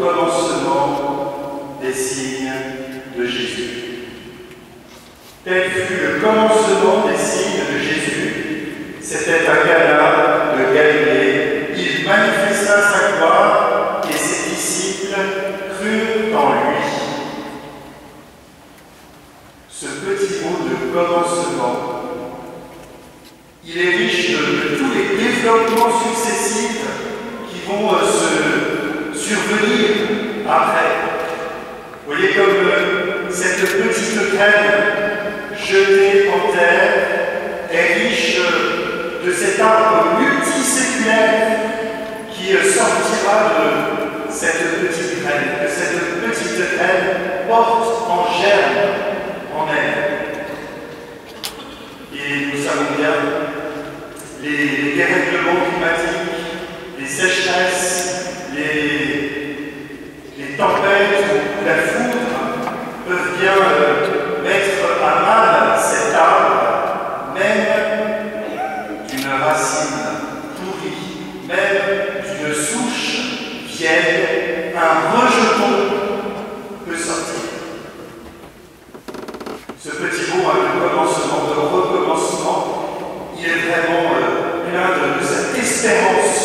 commencement des signes de Jésus. Tel fut le commencement des signes de Jésus. C'était à Cana de Galilée. Il manifesta sa gloire et ses disciples crurent en lui. Ce petit mot de commencement, il est riche de tous les développements successifs qui vont se survenir après. Vous voyez comme cette petite graine jetée en terre est riche de cet arbre multiséculaire qui sortira de cette petite graine, que cette petite graine porte en germe en elle. Et nous savons bien les dérèglements climatiques, les sécheresses, les tempêtes ou la foudre peuvent bien mettre à mal cet arbre, même d'une racine pourrie, même d'une souche vieille, un rejeton peut sortir. Ce petit mot de commencement, de recommencement, il est vraiment plein de cette espérance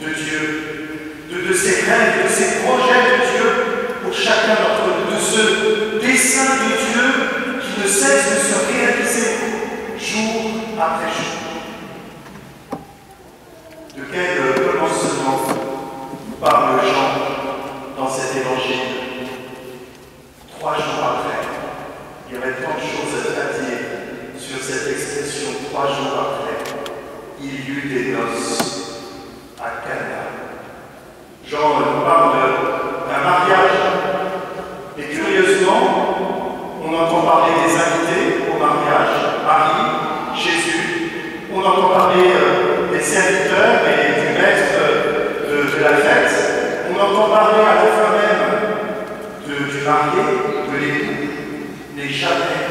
de Dieu, de ses rêves, de ses projets de Dieu pour chacun d'entre nous, de ce dessein de Dieu qui ne cesse de se réaliser jour après jour. De quel commencement parle Jean dans cet évangile? 3 jours après. Il y aurait tant de choses à dire sur cette expression 3 jours après. Il y eut des noces à Cana. Jean nous parle d'un mariage. Et curieusement, on entend parler des invités au mariage, Marie, Jésus. On entend parler des serviteurs et du maître de la fête. On entend parler à la fin même du marié, de l'époux. Mais jamais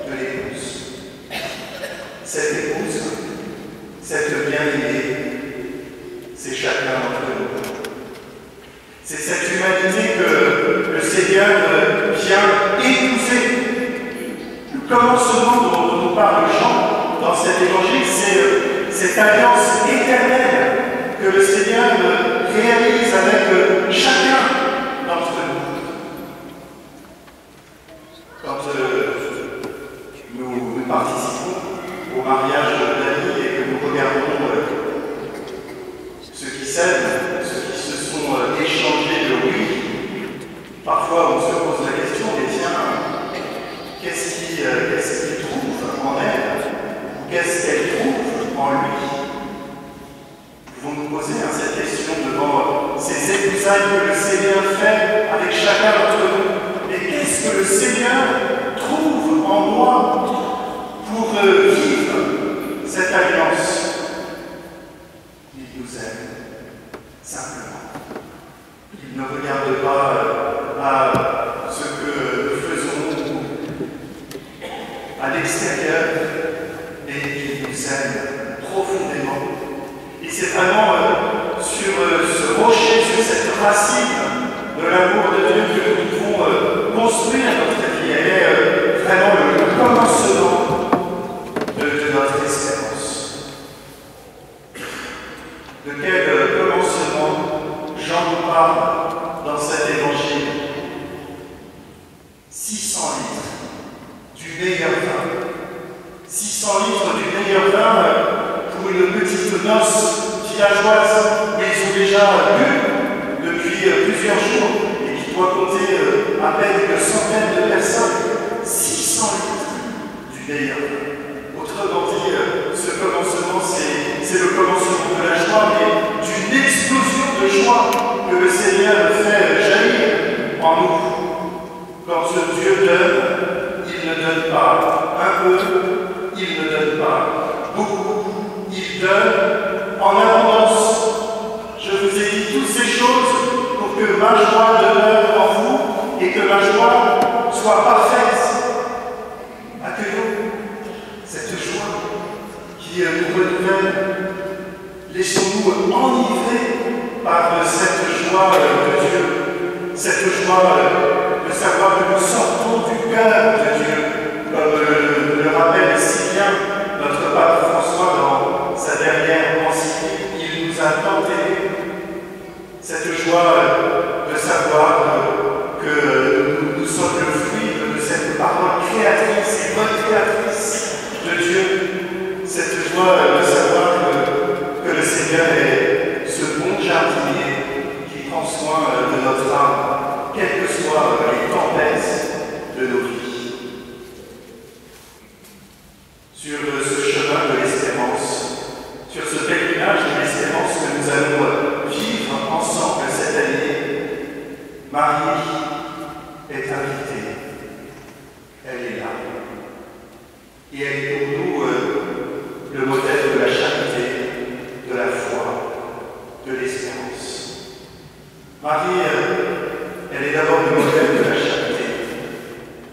de l'épouse. Cette épouse, cette bien-aimée, c'est chacun d'entre nous. C'est cette humanité que le Seigneur vient épouser. Le commencement dont nous parle Jean dans cet évangile, c'est cette alliance éternelle que le Seigneur réalise avec chacun d'entre nous. Quand nous participons au mariage d'amis et que nous regardons ceux qui s'aiment, ceux qui se sont échangés de oui, parfois on se pose la question, mais tiens, qu'est-ce qu'il trouve en elle? Ou qu'est-ce qu'elle trouve en lui? Nous pouvons nous poser cette question devant ces épousailles que le Seigneur fait avec chacun d'entre nous. Et qu'est-ce que le Seigneur trouve en moi pour vivre cette alliance? Il nous aime, simplement. Il ne regarde pas à ce que nous faisons à l'extérieur, mais il nous aime profondément. Et c'est vraiment sur ce rocher, sur cette racine de l'amour de Dieu que nous pouvons construire notre vie. Elle est vraiment le commencement de notre espérance. De quel commencement Jean nous parle dans cet évangile? 600 litres du meilleur vin. 600 litres du meilleur vin pour une petite noce villageoise, mais ils ont déjà bu depuis plusieurs jours et qui doit compter à peine une centaine de personnes. 600 litres du meilleur vin. Autrement dit, ce commencement, c'est le commencement de la joie, mais d'une explosion de joie que le Seigneur fait jaillir en nous. Quand Dieu donne, il ne donne pas un peu, il ne donne pas beaucoup, il donne en abondance. Je vous ai dit toutes ces choses pour que ma joie demeure en vous et que ma joie soit parfaite. Accueillons cette joie qui nous renouvelle. Laissons-nous enivrer par cette joie joie de Dieu, cette joie de savoir que nous sortons du cœur de Dieu, comme le rappelle si bien notre pape François dans sa dernière encyclique. Il nous a tant aimés. Cette joie de savoir que nous sommes le fruit de cette parole créatrice et recréatrice de Dieu. Cette joie de savoir que le Seigneur est ce bon jardinier qui prend soin de notre âme, quelles que soient les tempêtes de nos vies. Sur ce chemin de l'espérance, sur ce pèlerinage de l'espérance que nous allons vivre ensemble cette année, Marie est invitée. Elle est là. Et elle est pour nous le modèle de la charité, de la foi, de l'espérance. Marie, elle est d'abord le modèle de la charité.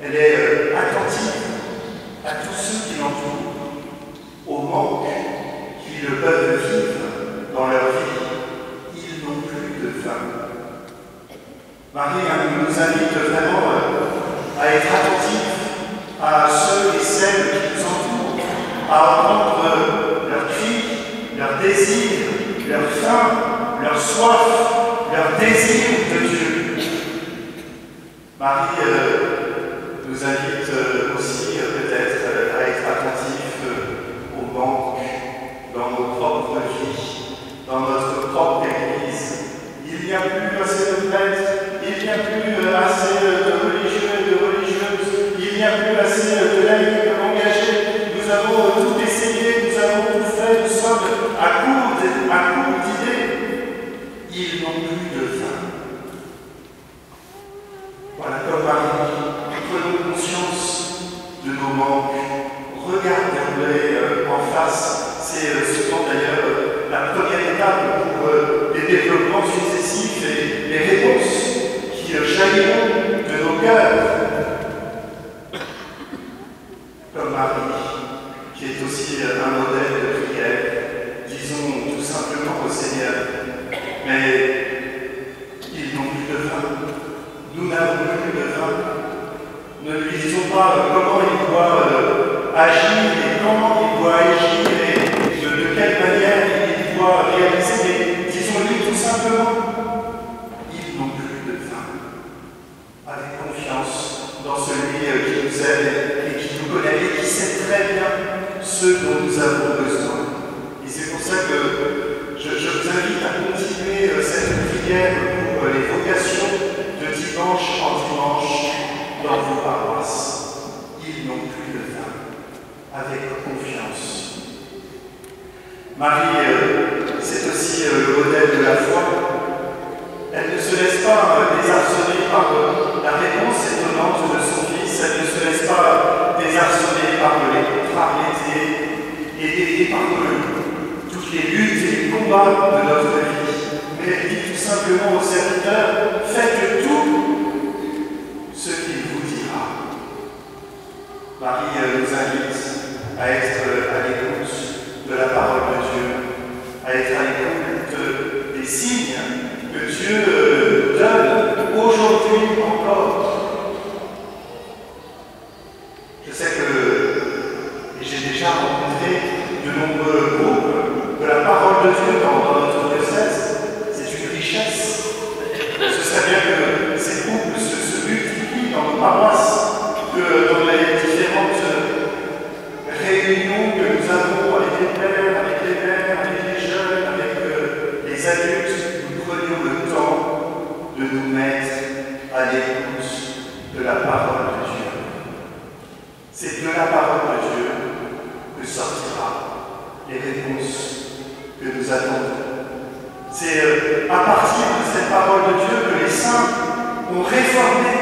Elle est attentive à tous ceux qui l'entourent, au manque qu'ils peuvent vivre dans leur vie. Ils n'ont plus de faim. Marie nous invite vraiment à être attentifs à ceux et celles qui nous entourent, à entendre leurs cris, leurs désirs, leur faim, leur soif, leur désir de Dieu. Marie nous invite aussi peut-être à être attentifs au manque dans nos propres vies, dans notre propre Église. Il n'y a plus assez de prêtres, il n'y a plus assez de religieux et de religieuses, il n'y a plus assez de laïcs engagés. Nous avons tout essayé, nous avons tout fait, nous sommes à court d'idées. Ils n'ont plus de faim. Voilà, comme Marie, prenons conscience de nos manques, regardons-les en face. C'est souvent d'ailleurs la première étape pour les développements successifs et les réponses qui jailliront de nos cœurs. Comme Marie, qui est aussi un modèle de prière, disons tout simplement au Seigneur, mais ils n'ont plus de faim. Nous n'avons plus de faim. Ne lui disons pas comment il doit agir et comment il doit agir et de quelle manière il doit réaliser, mais disons-lui tout simplement, ils n'ont plus de faim. Avec confiance dans celui qui nous aime et qui nous connaît et qui sait très bien ce dont nous avons besoin. Et c'est pour ça que je vous invite à continuer cette prière pour les vocations de dimanche en dimanche dans vos paroisses. Ils n'ont plus de faim. Avec confiance. Marie, c'est aussi le modèle de la foi. Elle ne se laisse pas désarçonner par la réponse étonnante de son fils. Elle ne se laisse pas désarçonner par les contrariétés et par toutes les luttes et les combats de notre vie. Mais elle dit tout simplement aux serviteurs, faites tout ce qu'il vous dira. Marie nous invite à être à l'écoute de la parole de Dieu, à être à l'écoute des signes que Dieu donne aujourd'hui encore. Je sais que, et j'ai déjà rencontré de nombreux groupes de la parole de Dieu dans notre diocèse, c'est une richesse. Ce serait bien que ces groupes se multiplient dans nos paroisses, que dans les différentes réunions que nous avons avec les pères, avec les mères, avec les jeunes, avec les adultes, nous prenions le temps de nous mettre à l'écoute de la parole de Dieu. C'est de la parole de Dieu que sortira les réponses que nous attendons. C'est à partir de cette parole de Dieu que les saints ont réformé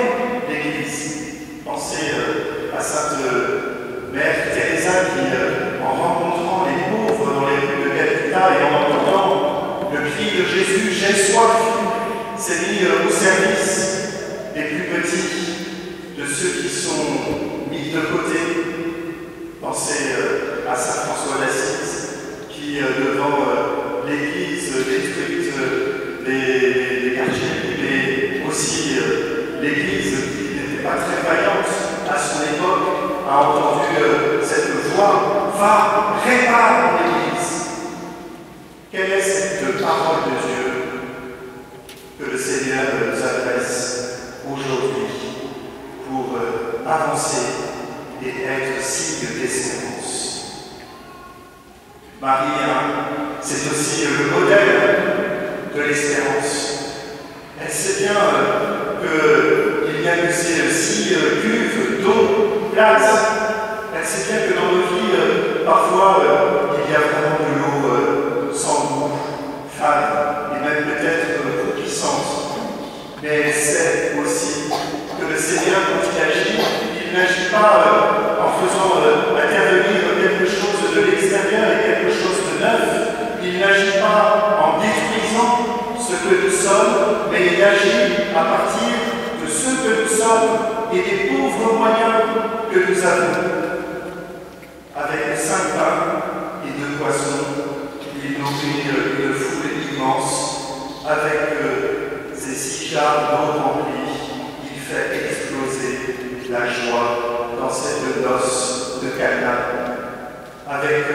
l'Église. Pensez à Sainte Mère Teresa qui, en rencontrant les pauvres dans les rues de Calcutta et en entendant le cri de Jésus, j'ai soif, s'est mis au service des plus petits, de ceux qui sont mis de côté. Pensez à Saint François d'Assise qui, devant l'église détruite des quartiers l'Église, qui n'était pas très vaillante à son époque, a entendu cette voix, va, répare mon Église. Quelle est cette parole de Dieu que le Seigneur nous adresse aujourd'hui pour avancer et être signe d'espérance? Marie, c'est aussi le modèle de l'espérance. Elle sait bien qu'il n'y a que ces 6 cuves d'eau plate. Elle sait bien que dans nos vies, parfois, il y a vraiment de l'eau sans goût, fade, et même peut-être coupissante. Mais elle sait aussi que le Seigneur, quand il agit, il n'agit pas en faisant intervenir quelque chose de l'extérieur et quelque chose de neuf. Il n'agit pas en détruisant ce que nous sommes, mais il agit à partir de ce que nous sommes et des pauvres moyens que nous avons. Avec 5 pains et 2 poissons, il nourrit une foule immense. Avec ces 6 jarres d'eau remplies, il fait exploser la joie dans cette noce de Cana. Avec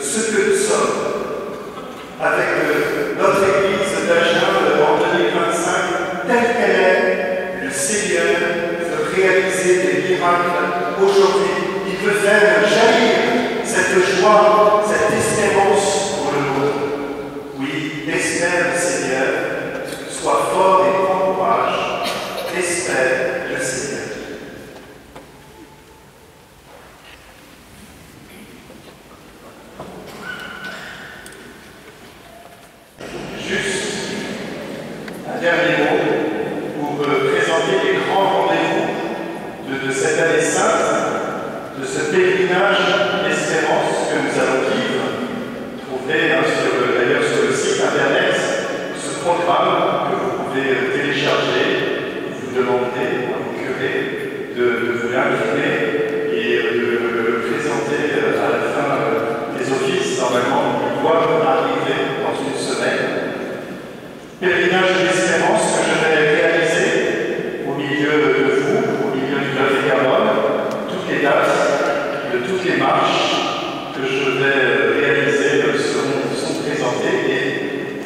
ce que nous sommes, avec notre Église d'Agen en 2025, telle qu'elle est, le Seigneur veut réaliser des miracles aujourd'hui. Il veut faire jaillir cette joie, cette espérance pour le monde. Oui, espère le Seigneur, sois fort et prends courage, espère le Seigneur. Juste un dernier mot pour présenter les grands rendez-vous de cette année sainte, de ce pèlerinage d'espérance que nous allons vivre. Trouverez d'ailleurs sur le site internet ce programme que vous pouvez télécharger, vous demander à vos curés de vous l'inviter et de le présenter à la fin des offices. Normalement, ils doivent arriver dans une semaine. Pèlerinage d'espérance que je vais réaliser au milieu de vous, au milieu du Lot-et-Garonne, toutes les dates de toutes les marches que je vais réaliser sont présentées et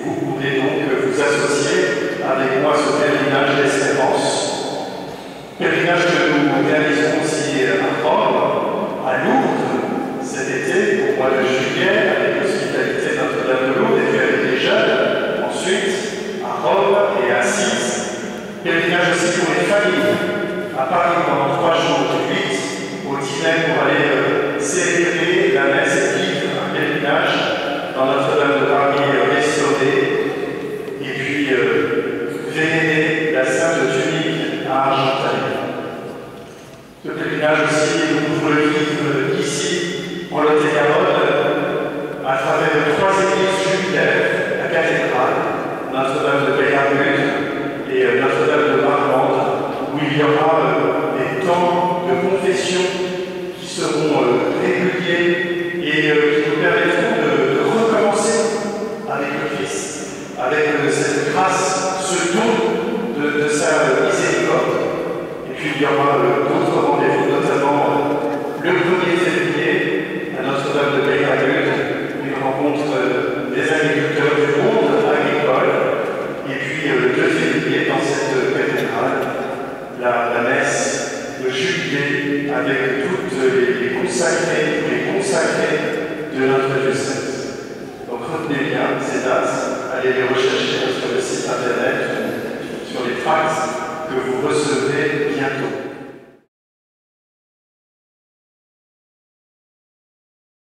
vous pourrez donc vous associer avec moi à ce pèlerinage d'espérance. Pèlerinage que nous réalisons aussi à Rome, à Lourdes cet été, au mois de juillet, avec l'hospitalité Notre-Dame de Lourdes et puis avec les jeunes. Ensuite, à Rome et à Assise. Pèlerinage aussi pour les familles, à Paris pendant 3 jours, du 8 au 10 mai pour aller célébrer la messe et vivre un pèlerinage dans Notre-Dame de Paris restaurée, et puis vénérer la Sainte Tunique à Argenteuil. Ce pèlerinage aussi, nous pouvons le vivre ici, en Lot-et-Garonne, à travers 3 églises jubilaires, la cathédrale, Notre-Dame de Béargude et Notre-Dame de Marmande, où il y aura des temps de confession qui seront réguliers et qui nous permettront de recommencer avec le Christ, avec cette grâce, ce don de sa miséricorde. Et puis il y aura d'autres rendez-vous, notamment le 1er février à Notre-Dame de Béargude, une rencontre des agriculteurs du monde agricole. Et puis le 2 février, dans cette cathédrale, la messe, le jubilé avec toutes les consacrés, tous les consacrés de notre diocèse. Donc retenez bien ces dates, allez les rechercher sur le site internet, sur les tracts que vous recevrez